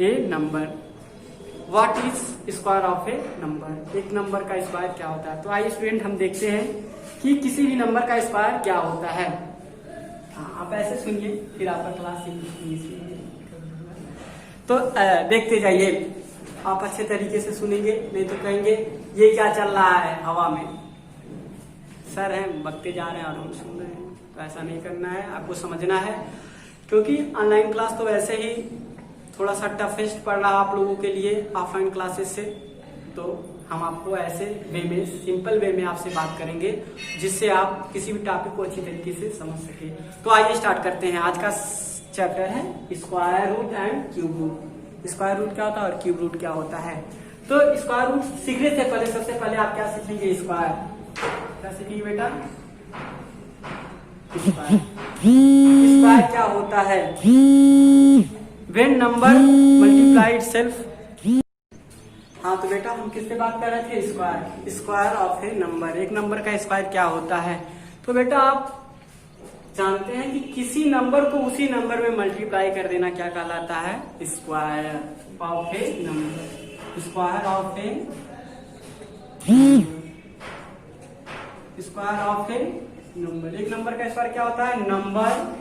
A number. What is square of a number, एक number का square क्या होता है। तो आइए स्टूडेंट हम देखते हैं कि किसी भी नंबर का स्क्वायर क्या होता है। हाँ, आप ऐसे सुनिए फिर आपका क्लास तो देखते जाइए। आप अच्छे तरीके से सुनेंगे, नहीं तो कहेंगे ये क्या चल रहा है हवा में, सर हैं बकते जा रहे हैं और हम सुन रहे हैं। तो ऐसा नहीं करना है, आपको समझना है, क्योंकि ऑनलाइन क्लास तो वैसे ही थोड़ा सा टफेस्ट पड़ रहा है आप लोगों के लिए ऑफलाइन क्लासेस से। तो हम आपको ऐसे वे में, सिंपल वे में आपसे बात करेंगे जिससे आप किसी भी टॉपिक को अच्छी तरीके से समझ सके। तो आइए स्टार्ट करते हैं। आज का चैप्टर है square root and cube root. Square root क्या होता है और क्यूब रूट क्या होता है। तो स्क्वायर रूट सीखने से पहले सबसे पहले आप क्या सीखेंगे, स्क्वायर क्या सीखेंगे बेटा, स्क्वायर क्या होता है। When number multiply itself. हाँ तो बेटा हम किससे बात कर रहे थे, square, square of a number, एक नंबर का स्क्वायर क्या होता है। तो बेटा आप जानते हैं कि किसी नंबर को उसी नंबर में मल्टीप्लाई कर देना क्या कहलाता है, square of a number. Square of A square of a number, एक नंबर का स्क्वायर क्या होता है, नंबर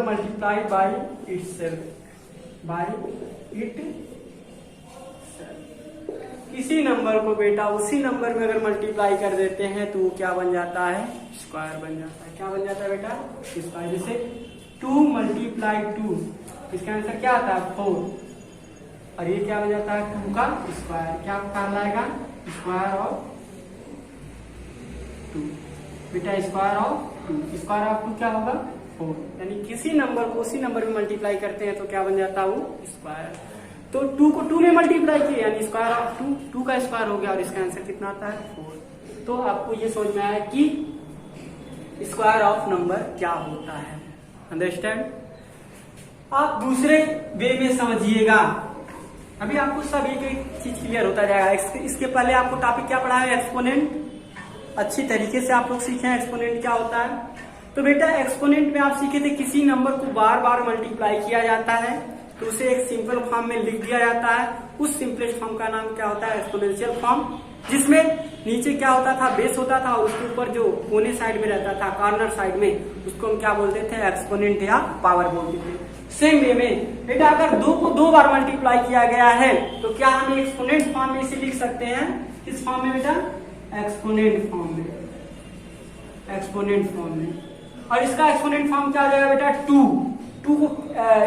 मल्टीप्लाई बाय इटसेल्फ, किसी नंबर को बेटा उसी नंबर में अगर मल्टीप्लाई कर देते हैं तो वो क्या बन जाता है, स्क्वायर बन जाता है। क्या बन जाता है बेटा, स्क्वायर। जैसे 2 मल्टीप्लाई 2, इसका आंसर क्या आता है 4, और ये क्या बन जाता है 2 का स्क्वायर। क्या कहलाएगा, स्क्वायर ऑफ 2 बेटा, स्क्वायर ऑफ 2। स्क्वायर ऑफ 2 क्या होगा 4, यानी किसी नंबर को उसी नंबर में मल्टीप्लाई करते हैं तो क्या बन जाता है वो स्क्वायर। तो 2 को 2 ने मल्टीप्लाई किया यानी स्क्वायर ऑफ 2 का स्क्वायर हो गया, और इसका आंसर कितना आता है 4। तो आपको ये समझ में आया कि स्क्वायर ऑफ नंबर क्या होता है। अंडरस्टैंड। आप दूसरे वे में समझिएगा, अभी आपको सब एक चीज क्लियर होता जाएगा। इसके पहले आपको टॉपिक क्या पढ़ा है, एक्सपोनेंट। अच्छी तरीके से आप लोग सीखे हैं एक्सपोनेंट क्या होता है। तो बेटा एक्सपोनेंट में आप सीखे थे किसी नंबर को बार बार मल्टीप्लाई किया जाता है तो उसे एक सिंपल फॉर्म में लिख दिया जाता है। उस सिंपलेस्ट फॉर्म का नाम क्या होता है, एक्सपोनेंशियल फॉर्म, जिसमें नीचे क्या होता था, बेस होता था, और उसके ऊपर जो कोने साइड में रहता था, कॉर्नर साइड में, उसको हम क्या बोलते थे, एक्सपोनेंट या पावर बोलते थे। सेम वे में बेटा अगर 2 को 2 बार मल्टीप्लाई किया गया है तो क्या हम एक्सपोनेंट फॉर्म में इसे लिख सकते हैं, किस फॉर्म में बेटा, एक्सपोनेंट फॉर्म में, एक्सपोनेंट फॉर्म में। और इसका एक्सपोनेंट फॉर्म क्या आ जाएगा बेटा, 2 को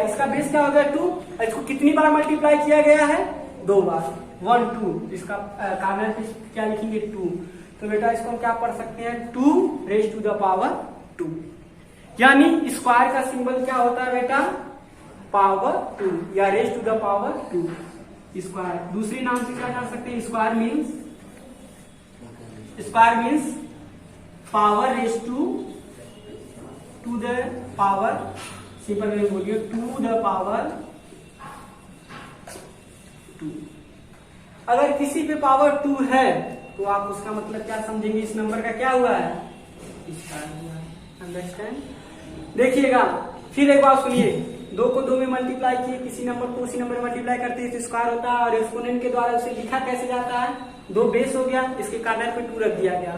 इसका बेस क्या हो गया 2, इसको कितनी बार मल्टीप्लाई किया गया है, 2 बार, 1 2, इसका कॉर्नर पे क्या लिखेंगे 2। तो बेटा इसको हम क्या पढ़ सकते हैं, 2 रेज टू द पावर 2, यानी स्क्वायर का सिंबल क्या होता है बेटा, पावर 2 या raise to the power 2 square. दूसरी नाम से क्या जान सकते हैं, square means power raise to the power, simple में बोलिए टू द पावर 2। अगर किसी पे पावर 2 है तो आप उसका मतलब क्या समझेंगे, इस नंबर का क्या हुआ है, स्क्वायर हुआ है। अंडरस्टैंड। देखिएगा फिर एक बार सुनिए, 2 को 2 में मल्टीप्लाई किए, किसी नंबर को उसी नंबर में मल्टीप्लाई करते हैं तो स्क्वायर होता है, और एक्सपोनेंट के द्वारा उसे लिखा कैसे जाता है, 2 बेस हो गया, इसके कॉर्नर पे 2 रख दिया गया,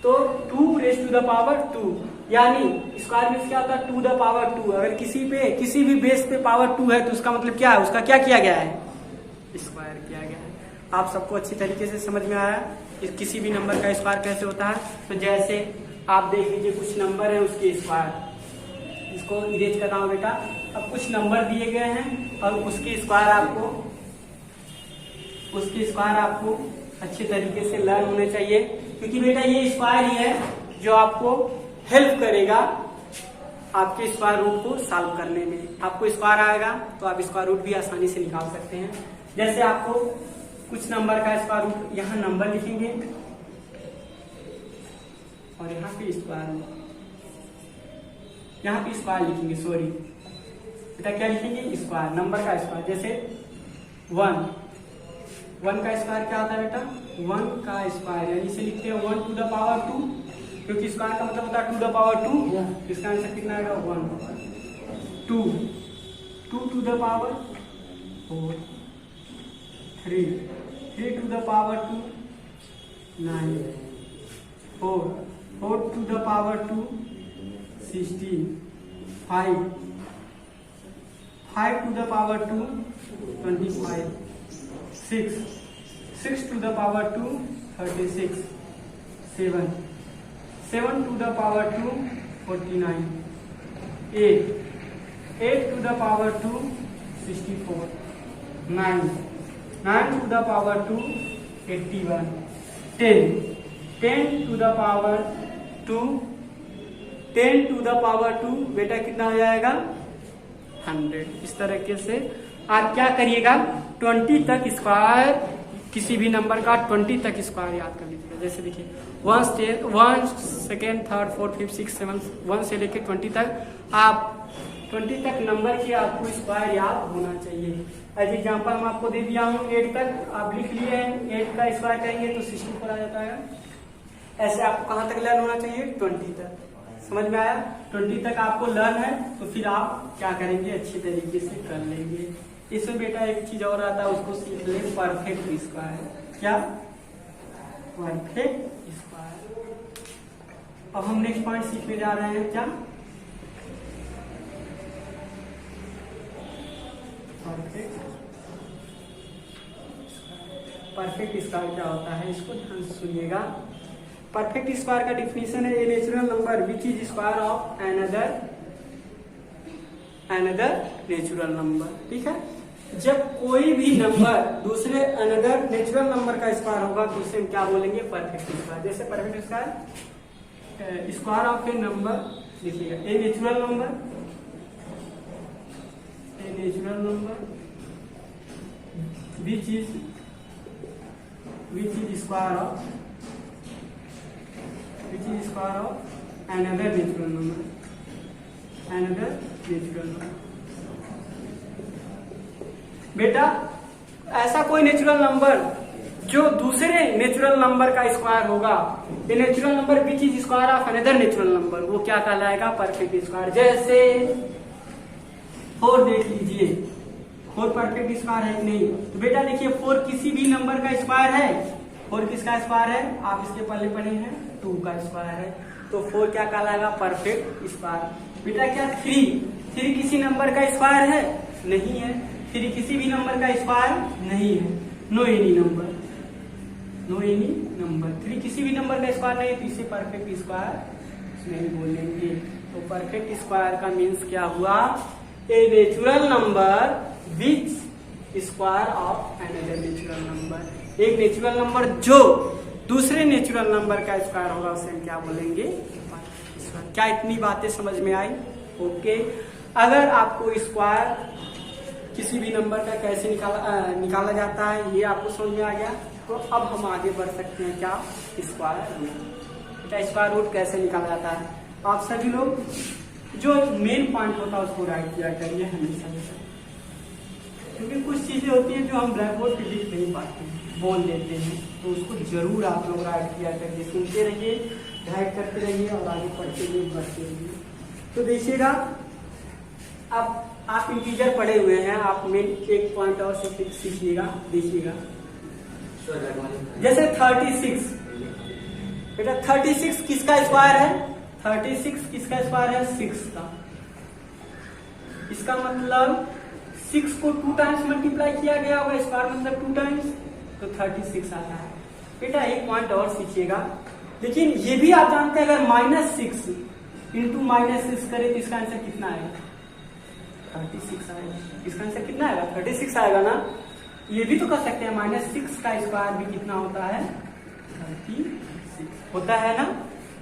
तो 2 रेज टू द पावर 2, यानी स्क्वायर में क्या होता है 2 द पावर 2। अगर किसी भी बेस पे पावर 2 है तो उसका मतलब क्या है, उसका क्या किया गया है, स्क्वायर किया गया है। आप सबको अच्छी तरीके से समझ में आया किसी भी नंबर का स्क्वायर कैसे होता है। तो जैसे आप देख लीजिए कुछ नंबर है उसके स्क्वायर, इसको इरेज कर रहा हूं बेटा। अब कुछ नंबर दिए गए हैं और उसके स्क्वायर आपको अच्छे तरीके से लर्न होने चाहिए, क्योंकि बेटा ये स्क्वायर ही है जो आपको हेल्प करेगा आपके स्क्वायर रूट को सॉल्व करने में। आपको स्क्वायर आएगा तो आप स्क्वायर रूट भी आसानी से निकाल सकते हैं। जैसे आपको कुछ नंबर का स्क्वायर रूट, यहाँ नंबर लिखेंगे और यहाँ पे स्क्वायर रूट, यहाँ पे स्क्वायर लिखेंगे, सॉरी बेटा क्या लिखेंगे, स्क्वायर, नंबर का स्क्वायर। जैसे 1 का स्क्वायर क्या होता है बेटा, 1 का स्क्वायर, यानी इसे लिखते हैं 1 टू द पावर 2, क्योंकि स्क्वायर का मतलब होता है 2 द पावर 2, इसका आंसर कितना आएगा 1/2। 2 to the power 4, 3 to the power 2 9, 4 to the power 2 16, 5 to the power 2 25, 6 to the power 2 36, 7 to the power 2 49, 8 to the power 2 64, 9 to the power 2 81, 10 to the power 2 10 to the power 2 बेटा कितना हो जाएगा 100। इस तरीके से आप क्या करिएगा 20 तक स्क्वायर, किसी भी नंबर का 20 तक स्क्वायर याद कर लीजिएगा। जैसे देखिए 1 second 3rd 4th 5th 6th 7th 1 से लेके 20 तक आप 20 तक नंबर की आपको स्क्वायर याद होना चाहिए। एज एग्जाम्पल मैं आपको दे दिया हूँ 8 तक आप लिख लिए हैं, 8 का स्क्वायर करेंगे तो 64 आ जाता है। ऐसे आपको कहाँ तक लर्न होना चाहिए 20 तक। समझ में आया? 20 तक आपको लर्न है तो फिर आप क्या करेंगे अच्छी तरीके से कर लेंगे। इसमें बेटा एक चीज और आता है उसको सीख ले, परफेक्ट स्क्वायर। क्या? Perfect square. अब हम नेक्स्ट पॉइंट सीखने जा रहे हैं क्या? परफेक्ट स्क्वायर क्या होता है इसको ध्यान से सुनिएगा। परफेक्ट स्क्वायर का डिफिनेशन है a natural number which is square of another natural number. ठीक है, जब कोई भी नंबर दूसरे अनदर नेचुरल नंबर का स्क्वायर होगा तो उसे हम क्या बोलेंगे परफेक्ट स्क्वायर। जैसे perfect square square of a number लिखिएगा a natural number which is square of another natural number बेटा ऐसा कोई नेचुरल नंबर जो दूसरे नेचुरल नंबर का स्क्वायर होगा, ये natural number which is square of another natural number, वो क्या कहलाएगा परफेक्ट स्क्वायर। जैसे 4 देख लीजिए, 4 परफेक्ट स्क्वायर है कि नहीं? तो बेटा देखिए 4 किसी भी नंबर का स्क्वायर है। 4 किसका स्क्वायर है? आप इसके पहले पढ़े हैं 2 का स्क्वायर है, तो 4 क्या कहलाएगा परफेक्ट स्क्वायर। बेटा क्या 3 किसी नंबर का स्क्वायर है? नहीं है। 3 किसी भी नंबर का स्क्वायर नहीं है। नो एनी नंबर 3 किसी भी नंबर का स्क्वायर नहीं, तो इसे परफेक्ट स्क्वायर नहीं बोलेंगे। तो परफेक्ट स्क्वायर का मीन्स क्या हुआ? ए natural number which square of another natural number. एक नेचुरल नंबर जो दूसरे नेचुरल नंबर का स्क्वायर होगा उसे हम क्या बोलेंगे परफेक्ट स्क्वायर। क्या इतनी बातें समझ में आई? ओके। अगर आपको स्क्वायर किसी भी नंबर का कैसे निकाला जाता है ये आपको समझ में आ गया, तो अब हम आगे बढ़ सकते हैं क्या स्क्वायर रूट। क्या स्क्वायर रूट कैसे निकाला जाता है? आप सभी लोग जो मेन पॉइंट होता है उसको राइट किया करिए हमेशा, क्योंकि कुछ चीजें होती हैं जो हम ब्लैक बोर्ड पे लिख नहीं पाते, बोल देते हैं, तो उसको जरूर आप लोग राइट किया करिए। सुनते रहिए, राइट करते रहिए और आगे पढ़ते रहिए, बढ़ते रहिए। तो देखिएगा अब आप इंटीजर पढ़े हुए हैं, आप मेन एक पॉइंट और सीखिएगा। देखिएगा जैसे 36, बेटा 36 किसका स्क्वायर है? 36 किसका स्क्वायर है? 6 का। इसका मतलब 6 को 2 टाइम्स मल्टीप्लाई किया गया होगा, स्क्वायर मतलब 2 टाइम्स, तो 36 आता है। बेटा एक पॉइंट और सीखिएगा, लेकिन ये भी आप जानते हैं अगर -6 इंटू -6 करें तो इसका आंसर कितना आएगा? 36 आएगा। इसका आंसर कितना आएगा? 36 आएगा ना। ये भी तो कर सकते हैं, -6 का स्क्वायर भी कितना होता है? 36 होता है ना।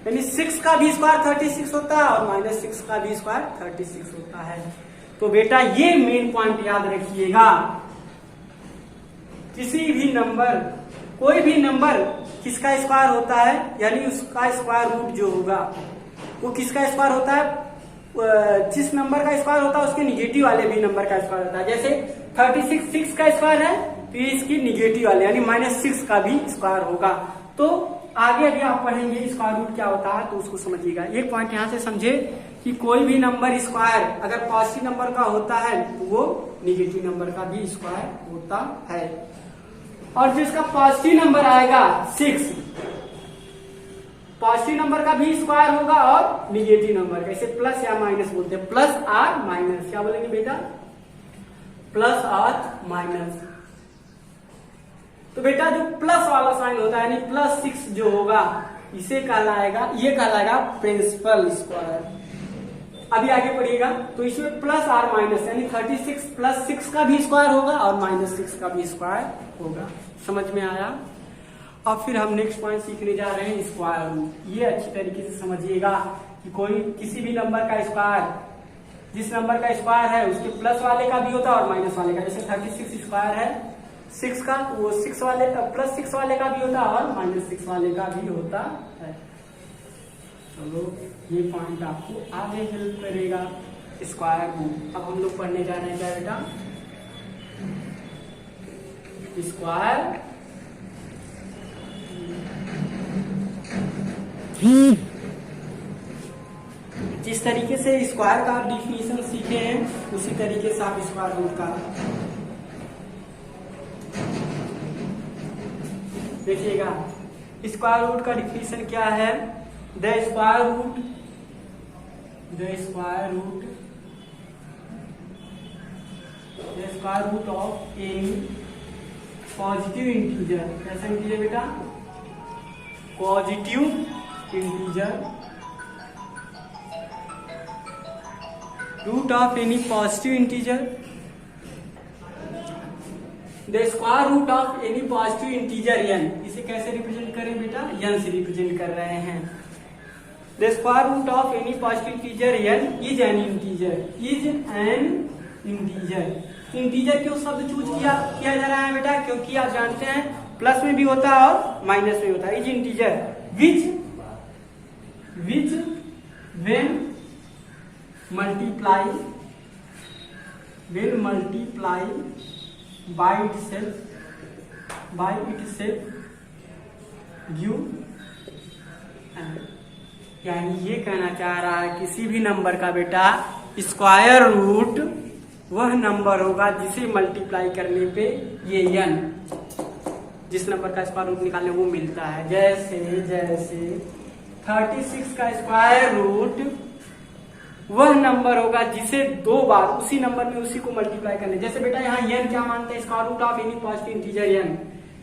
यानी 6 का भी स्क्वायर 36 होता है और -6 का भी स्क्वायर 36 होता है। तो बेटा ये मेन पॉइंट याद रखिएगा, किसी भी नंबर, कोई भी नंबर किसका स्क्वायर होता है, यानी उसका स्क्वायर रूट जो होगा वो किसका स्क्वायर होता है? जिस नंबर का स्क्वायर होता है उसके निगेटिव वाले भी नंबर का स्क्वायर होता है। जैसे 36 6 का स्क्वायर है तो ये इसकी निगेटिव वाले यानी -6 का भी स्क्वायर होगा। तो आगे अभी आप पढ़ेंगे स्क्वायर रूट क्या होता है तो उसको समझिएगा। एक पॉइंट यहाँ से समझे कि कोई भी नंबर स्क्वायर अगर पॉजिटिव नंबर का होता है तो वो निगेटिव नंबर का भी स्क्वायर होता है। और जिसका पॉजिटिव नंबर आएगा 6, पॉजिटिव नंबर का भी स्क्वायर होगा और निगेटिव नंबर का, इसे प्लस या माइनस बोलते हैं, प्लस और माइनस। क्या बोलेंगे बेटा? प्लस और माइनस। तो बेटा जो प्लस वाला साइन होता है यानी +6 जो होगा इसे कहलाएगा, ये कहलाएगा प्रिंसिपल स्क्वायर। अभी आगे पढ़िएगा तो इसमें प्लस और माइनस यानी 36 + 6 का भी स्क्वायर होगा और -6 का भी स्क्वायर होगा। समझ में आया? अब फिर हम नेक्स्ट पॉइंट सीखने जा रहे हैं स्क्वायर रूट। ये अच्छी तरीके से समझिएगा कि कोई किसी भी नंबर का स्क्वायर, जिस नंबर का स्क्वायर है उसके प्लस वाले का भी होता है और माइनस वाले का। जैसे 36 स्क्वायर है 6 का, वो 6 वाले +6 वाले का भी होता है और -6 वाले का भी होता है। चलो ये पॉइंट आपको आगे हेल्प करेगा स्क्वायर रूट। अब हम लोग पढ़ने जा रहे हैं क्या बेटा? स्क्वायर जिस तरीके से स्क्वायर का डिफिनीशन सीखे हैं उसी तरीके से आप स्क्वायर रूट का देखिएगा। स्क्वायर रूट का डिफिनीशन क्या है? The square root of any positive integer. कैसा इंटीजर बेटा? Positive integer. Root of any positive integer, the square root of any positive integer n। इसे कैसे रिप्रेजेंट करें बेटा? n से रिप्रेजेंट कर रहे हैं। The square root of any positive integer n is an integer. Integer क्यों शब्द चूज किया जा रहा है बेटा? क्योंकि आप जानते हैं प्लस में भी होता है और माइनस में होता है। Is integer which when multiply by itself give, यानी ये कहना चाह रहा है किसी भी नंबर का बेटा स्क्वायर रूट वह नंबर होगा जिसे मल्टीप्लाई करने पे ये n, जिस नंबर का स्क्वायर रूट निकालने वो मिलता है। जैसे 36 का स्क्वायर रूट वह नंबर होगा जिसे 2 बार उसी नंबर में उसी को मल्टीप्लाई करने। जैसे बेटा यहाँ n क्या मानते हैं? Square root of any positive integer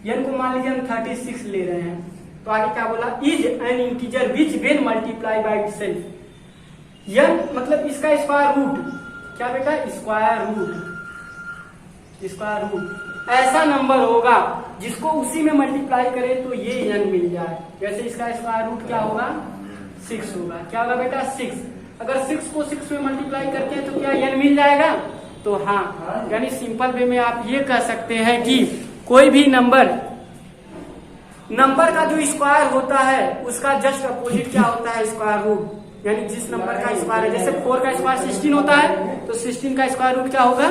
n को मान लीजिए हम 36 ले रहे हैं तो आगे क्या बोला? Is an integer which when multiply by itself. n मतलब इसका स्क्वायर रूट क्या बेटा? स्क्वायर रूट ऐसा नंबर होगा जिसको उसी में मल्टीप्लाई करे तो ये n मिल जाए। जैसे इसका स्क्वायर रूट क्या होगा? 6 होगा। क्या होगा बेटा? 6। अगर 6 को 6 में मल्टीप्लाई करते हैं तो क्या n मिल जाएगा? तो हाँ, यानी सिंपल वे में आप ये कह सकते हैं कि कोई भी नंबर का जो स्क्वायर होता है उसका जस्ट अपोजिट क्या होता है? Square root. यानी जिस नंबर का स्क्वायर है, जैसे 4 का स्क्वायर 16 होता है तो 16 का स्क्वायर रूट क्या होगा?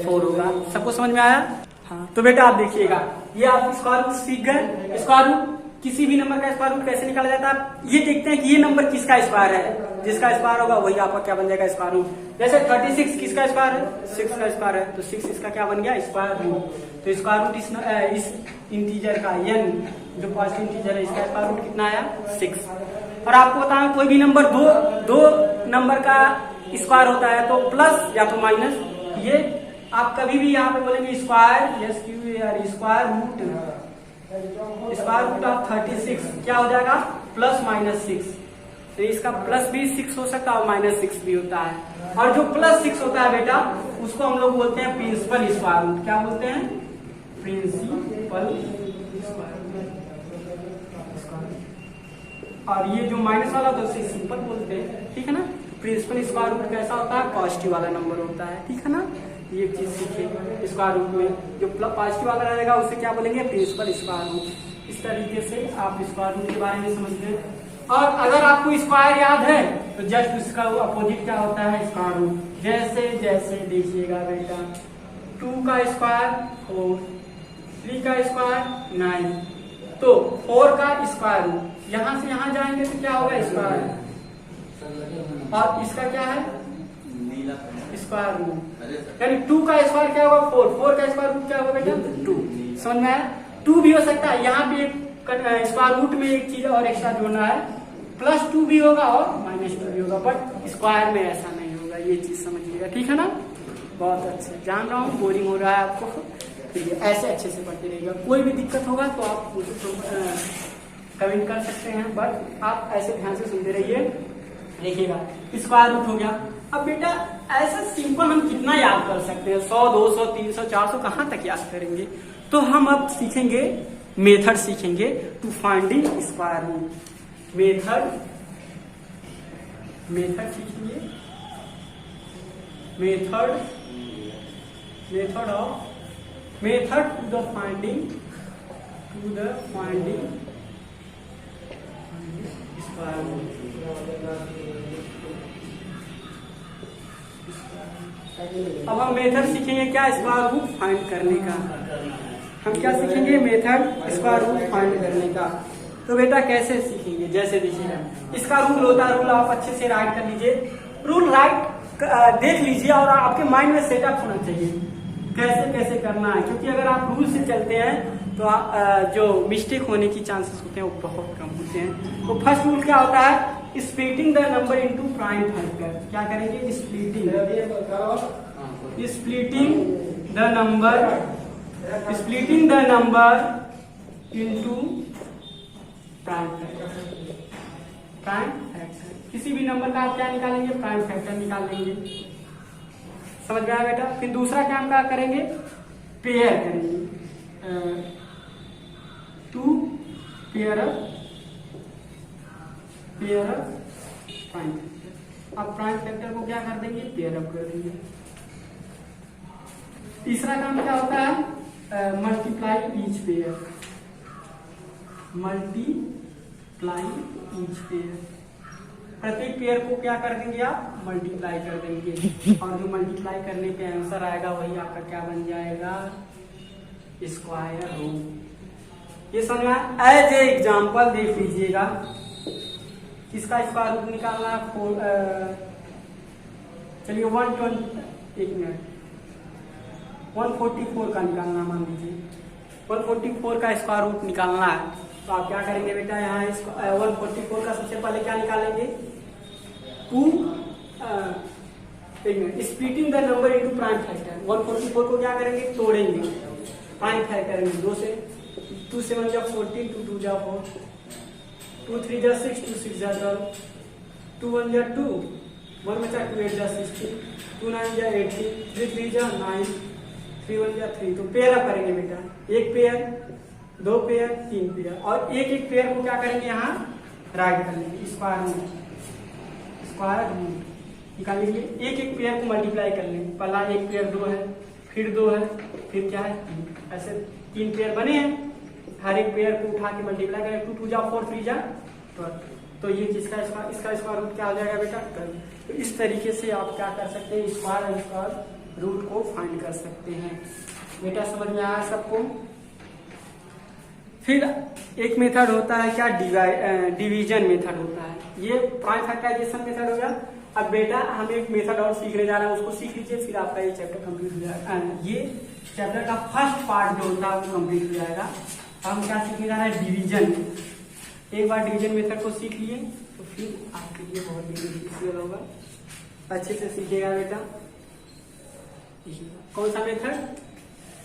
4 होगा। सबको समझ में आया? हाँ, तो बेटा आप देखिएगा ये आप स्क्वायर रूट सीख गए। स्क्वायर रूट किसी भी नंबर का स्क्वायर रूट कैसे निकाला जाता है? ये देखते हैं कि ये नंबर किसका स्क्वायर है, जिसका स्क्वायर होगा वही आपका क्या बन जाएगा? Square root. जैसे 36 किसका स्क्वायर है? 6 का स्क्वायर है तो 6 इसका क्या बन गया? Square root. तो स्क्वायर रूट इस इंटीजर का n जो पॉजिटिव इंटीजर है इसका स्क्वायर रूट कितना आया? 6। और आपको बताएं कोई भी नंबर दो नंबर का स्क्वायर होता है तो प्लस या तो माइनस। ये आप कभी भी यहाँ पे बोलेंगे स्क्वायर रूट ऑफ 36 क्या हो जाएगा? +-6। तो इसका प्लस भी 6 हो सकता है और -6 भी होता है। और जो +6 होता है बेटा उसको हम लोग बोलते हैं प्रिंसिपल स्क्वायर रूट। क्या बोलते हैं? Principal square. और ये जो माइनस वाला होता है उसे सिंपल बोलते हैं। ठीक है ना? प्रिंसिपल स्क्वायर रूट कैसा होता है? पॉजिटिव वाला नंबर होता है। ठीक है ना? ये एक चीज सीखे स्क्वायर रूट में जो पॉजिटिव वाला रहेगा उसे क्या बोलेंगे? Principal square root. इस तरीके से आप स्क्वायर रूट के बारे में समझ गए। और अगर आपको स्क्वायर याद है तो जस्ट उसका अपोजिट क्या होता है? Square root. जैसे देखिएगा बेटा 2 का स्क्वायर 4, 3 का स्क्वायर 9, तो 4 का स्क्वायर रूट, यहां से यहां जाएंगे तो क्या होगा स्क्वायर, और इसका क्या है स्क्वायर रूट, यानी 2 का स्क्वायर क्या होगा 4, 4 का स्क्वायर रूट क्या होगा बेटा 2। समझ में आया? 2 भी हो सकता है, यहाँ पे स्क्वायर रूट में एक चीज और एक्स्ट्रा जोड़ना है, +2 भी होगा और -2 भी होगा, बट स्क्वायर में ऐसा नहीं होगा, ये चीज समझिएगा, ठीक है ना। बहुत अच्छे, जान रहा हूँ बोरिंग हो रहा है आपको, ठीक है, ऐसे अच्छे से पढ़ते रहिएगा। कोई भी दिक्कत होगा तो आप मुझे कमेंट कर सकते हैं, बट आप ऐसे ध्यान से सुनते रहिए। देखिएगा स्क्वायर रूट हो गया। अब बेटा ऐसा सिंपल हम कितना याद कर सकते हैं, 100 200 300 400 कहाँ तक याद करेंगे? तो हम अब सीखेंगे मेथड, सीखेंगे to finding square root. Method सीखेंगे, method to the finding square root. अब हम मेथड सीखेंगे क्या स्क्वायर रूट फाइंड करने का। हम क्या सीखेंगे? मेथड स्क्वायर रूट फाइंड करने का। तो बेटा कैसे सीखेंगे? जैसे देखिएगा, इसका रूल होता है, रूल आप अच्छे से राइट कर लीजिए, रूल राइट देख लीजिए और आपके माइंड में सेटअप होना चाहिए कैसे कैसे करना है, क्योंकि अगर आप रूल से चलते हैं तो जो मिस्टेक होने की चांसेस होते हैं वो बहुत कम होते हैं। तो फर्स्ट रूल क्या होता है? Splitting the number into prime factor. क्या करेंगे? Splitting the number into prime factor. किसी भी नंबर का आप क्या निकालेंगे? प्राइम फैक्टर निकाल लेंगे। समझ में आया बेटा? फिर दूसरा क्या हम क्या करेंगे? पेयर करेंगे, 2 पेयर ऑफ प्राइम फैक्टर। अब प्राइम फैक्टर को क्या कर देंगे? पेयर अप कर देंगे। तीसरा काम क्या होता है? मल्टीप्लाई ईच पेयर, प्रत्येक पेयर को क्या कर देंगे? आप मल्टीप्लाई कर देंगे, और जो मल्टीप्लाई करने पे आंसर आएगा वही आपका क्या बन जाएगा? Square root. ये समझ में? एज ए एग्जाम्पल देख लीजिएगा, किसका स्क्वायर रूट निकालना है? चलिए 144 का निकालना, मान लीजिए 144 का स्क्वायर रूट निकालना है। तो आप क्या करेंगे बेटा? यहाँ 144 का सबसे पहले क्या निकालेंगे? Splitting the number into prime factor. 144 को क्या करेंगे? तोड़ेंगे, प्राइम फैक्टर करेंगे। 2 से 2 7 जा 14, 2 2 जा 4, 2 3 जा 6, 2 6 जा 12, 2 1 जा 2, 1 बचा 2 8 जा 16, 2 9 जा 18, 3 3 जा 9, 3 1 जा 3। तो पेयर अप करेंगे बेटा, एक पेयर, 2 पेयर, 3 पेयर, और एक एक पेयर को क्या करेंगे? यहाँ राइट कर लेंगे, स्क्वायर रूट निकाल लेंगे। एक एक पेयर को मल्टीप्लाई कर लेंगे। पहला एक पेयर 2 है, फिर 2 है, फिर क्या है 3, ऐसे 3 पेयर बने हैं। हर एक पेयर को उठा के मल्टीप्लाई करें, 2 2 जा 4, 3 जा 12। तो ये इसका स्क्वायर रूट क्या हो जाएगा बेटा? 12। तो इस तरीके से आप क्या कर सकते हैं? स्क्वायर रूट को फाइंड कर सकते हैं। बेटा समझ में आया सबको? फिर एक मेथड होता है क्या? डिवीजन मेथड होता है। ये प्राइम फैक्टराइजेशन मेथड हो गया। अब बेटा हम एक मेथड और सीखने जा रहे हैं, उसको सीख लीजिए, फिर आपका ये चैप्टर कंप्लीट हो जाएगा। ये चैप्टर का फर्स्ट पार्ट जो होता है वो कंप्लीट हो जाएगा। हम क्या सीखने जा रहे हैं? डिवीजन। एक बार डिवीजन मेथड को सीख लिए तो फिर आपके लिए बहुत इजी होगा, अच्छे से सीखिएगा बेटा। कौन सा मेथड?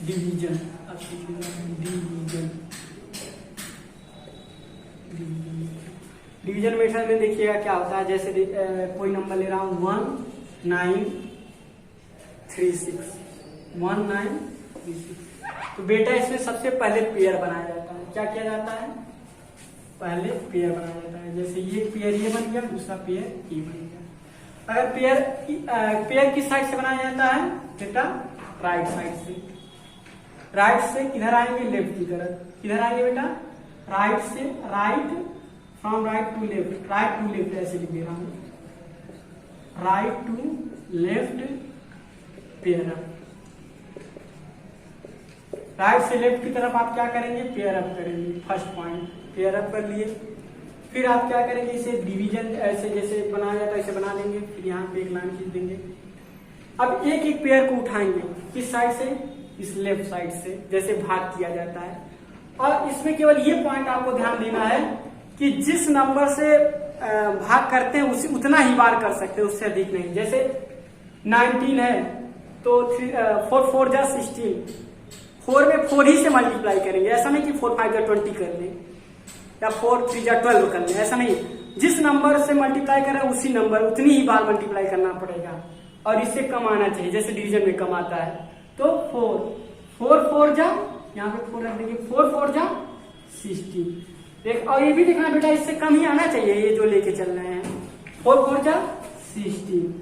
डिवीजन। अब सीखिएगा डिवीजन मेथड में देखिएगा क्या होता है। जैसे कोई नंबर ले रहा हूं 1936, 1936। तो बेटा इसमें सबसे पहले पेयर बनाया जाता है। क्या किया जाता है? पहले पेयर बनाया जाता है। जैसे ये पेयर ये बन गया, दूसरा पेयर ये बन गया। अगर पेयर किस साइड से बनाया जाता है बेटा? राइट साइड से। राइट से किधर आएंगे? लेफ्ट की तरफ। किधर आएंगे बेटा? राइट से, right, from right to left, right to left ऐसे लिख दे रहा हूं, right to left pair up. Right से लेफ्ट की तरफ आप क्या करेंगे, पेयर अप करेंगे। फर्स्ट पॉइंट पेयर अप कर लिए, फिर आप क्या करेंगे, इसे डिवीजन ऐसे जैसे बनाया जाता है ऐसे बना लेंगे, फिर यहाँ पे एक लाइन खींच देंगे। अब एक एक पेयर को उठाएंगे, किस साइड से, इस लेफ्ट साइड से, जैसे भाग किया जाता है। और इसमें केवल ये पॉइंट आपको ध्यान देना है कि जिस नंबर से भाग करते हैं उसी उतना ही बार कर सकते हैं, उससे अधिक नहीं। जैसे 19 है तो 4 4 जा 16, 4 में 4 ही से मल्टीप्लाई करेंगे, ऐसा नहीं कि 4 5 जा 20 कर लें या 4 3 जा 12 कर लें, ऐसा नहीं। जिस नंबर से मल्टीप्लाई कर रहे हैं उसी नंबर उतनी ही बार मल्टीप्लाई करना पड़ेगा और इससे कम आना चाहिए, जैसे डिवीजन में कम आता है। तो 4 4 जा, यहाँ पे 4 रख देंगे, 4 4 जा 16 देख। और ये भी देखना बेटा इससे कम ही आना चाहिए, ये जो लेके चल रहे हैं 4 4 जा 16।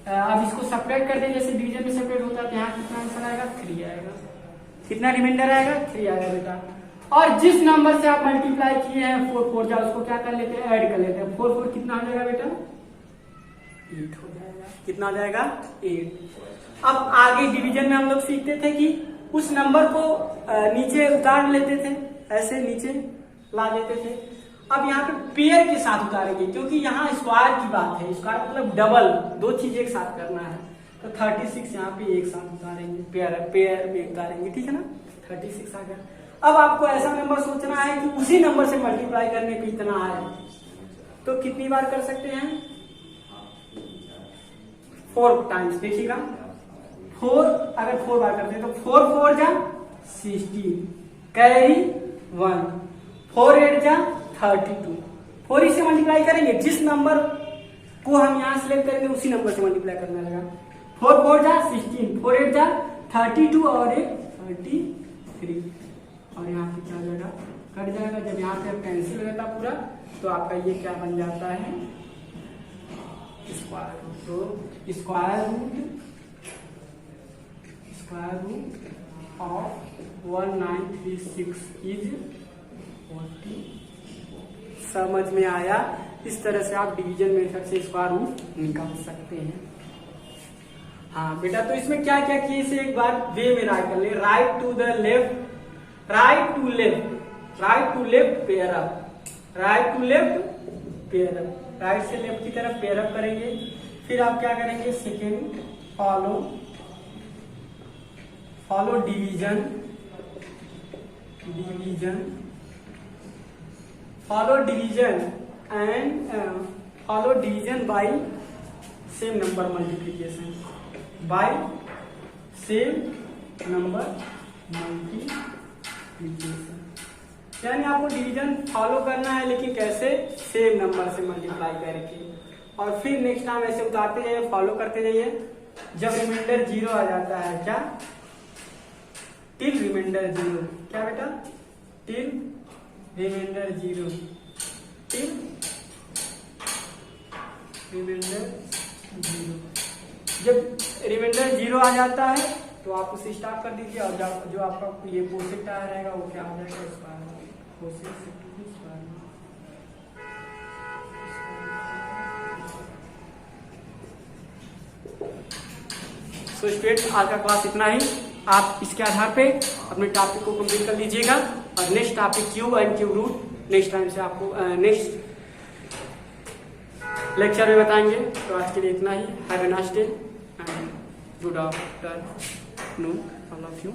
अब इसको सेपरेट कर दें, जैसे डिवीजन में सेपरेट होता है। यहाँ कितना आंसर आएगा, 3 आएगा। कितना रिमाइंडर आएगा, 3 आएगा बेटा। और जिस नंबर से आप मल्टीप्लाई किए हैं 4 4 जा, उसको क्या कर लेते हैं, ऐड कर लेते हैं। 4 4 कितना हो जाएगा बेटा, 8 हो जाएगा। कितना हो जाएगा, 8। अब आगे डिवीजन में हम लोग सीखते थे कि उस नंबर को नीचे उतार लेते थे, ऐसे नीचे ला देते थे। अब यहाँ पे पेयर के साथ उतारेंगे, क्योंकि यहाँ स्क्वायर की बात है। स्क्वायर मतलब डबल, दो चीज एक साथ करना है। तो 36 यहाँ पे एक साथ उतारेंगे, पेयर में उतारेंगे, ठीक है ना। 36 आ गया। अब आपको ऐसा नंबर सोचना है कि उसी नंबर से मल्टीप्लाई करने पे इतना आए, तो कितनी बार कर सकते हैं, 4 टाइम्स। देखिएगा 4, अगर 4 बार करते हैं तो 4 4 जा 16, कैरी 1, 4 8 जा 32। 4 ही से मल्टीप्लाई करेंगे, जिस नंबर को हम यहाँ सिलेक्ट करेंगे उसी नंबर से मल्टीप्लाई करना लगा। 4 4 जा 16, 4 8 जा 32 और एक 33। और यहाँ पे क्या हो जाएगा, कट जाएगा। जब यहाँ पे कैंसिल हो जाता पूरा, तो आपका ये क्या बन जाता है, स्क्वायर रूट। तो स्क्वायर रूट ऑफ 1936 इज 40। समझ में आया। इस तरह से आप डिवीजन मेथड से स्क्वायर रूट निकाल सकते हैं। हाँ बेटा, तो इसमें क्या क्या किए इसे एक बार वे में राइट कर ले। Right to the left, right to left, right to left pair up, right to left pair up, right से लेफ्ट की तरफ पेयर अप करेंगे। फिर आप क्या करेंगे, second follow division, follow division and follow division by same number multiplication, by same number multiplication. यानी आपको डिवीजन फॉलो करना है, लेकिन कैसे, सेम नंबर से मल्टीप्लाई करके। और फिर नेक्स्ट टाइम ऐसे उतारते जाइए, फॉलो करते जाइए। जब रिमाइंडर 0 आ जाता है, क्या, टिल रिमाइंडर 0, क्या बेटा, टिल रिमाइंडर 0, टिल रिमाइंडर 0। जब रिमाइंडर 0 आ जाता है तो आप उसे स्टॉप कर दीजिए। और जो आपका ये पोसेट आ रहेगा वो क्या हो जाएगा, स्क्वायर। सो स्टूडेंट, आज का क्लास इतना ही। आप इसके आधार पे अपने टॉपिक को कंप्लीट कर लीजिएगा और next topic cube and cube root next time से आपको नेक्स्ट लेक्चर में बताएंगे। तो आज के लिए इतना ही। Have a nice day and good afternoon all of you.